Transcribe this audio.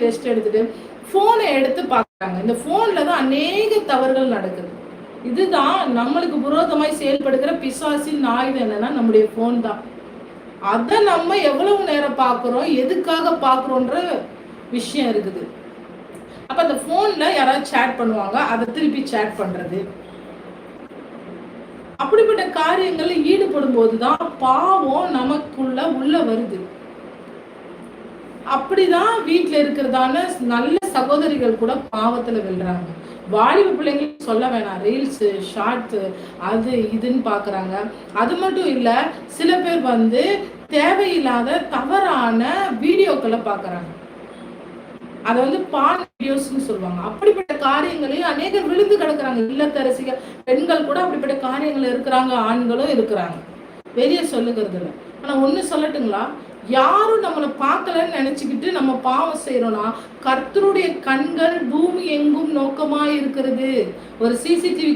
Rest எடுத்துட்டு போனை எடுத்து பார்க்கறாங்க. இந்த போன்ல தான் அநேக தவறுகள் நடக்குது. இதுதான் நம்மளுக்கு விரோதமாய் செயல்படுகிற பிசாசின் ஆயுதம் என்னன்னா நம்முடைய போன் தான். அதை நம்ம எவ்வளவு நேரம் பார்க்கிறோம், எதுக்காக பார்க்கிறோன்ற விஷயம் இருக்குது. அப்ப அந்த போன்ல யாராவது சேட் பண்ணுவாங்க, அதை திருப்பி சேட் பண்றது, அப்படிப்பட்ட காரியங்கள்ல ஈடுபடும் போதுதான் பாவம் நமக்குள்ள உள்ள வருது. அப்படிதான் வீட்டுல இருக்கிறதான நல்ல சகோதரிகள் கூட பாவத்துல வெல்றாங்க. வாலிப பிள்ளைங்களுக்கு சொல்ல வேணாம், ரீல்ஸ் ஷார்ட்ஸ் அது இதுன்னு பாக்குறாங்க. அது மட்டும் இல்ல, சில பேர் தேவையில்லாத தவறான வீடியோக்களை பாக்குறாங்க. அதை பான் வீடியோஸ்னு சொல்லுவாங்க. அப்படிப்பட்ட காரியங்களையும் அநேகர் விழுந்து கிடக்குறாங்க. இல்லத்தரசிகள் பெண்கள் கூட அப்படிப்பட்ட காரியங்கள் இருக்கிறாங்க, ஆண்களும் இருக்கிறாங்க. வெளியே சொல்லுகிறது இல்லை. ஆனா ஒண்ணு சொல்லட்டுங்களா, யாரும் நம்மளை பார்க்கலன்னு நினைச்சுக்கிட்டு நம்ம பாவம் செய்யறோம்னா கர்த்தருடைய கண்கள் பூமி எங்கும் நோக்கமா இருக்கிறது. ஒரு சிசிடிவி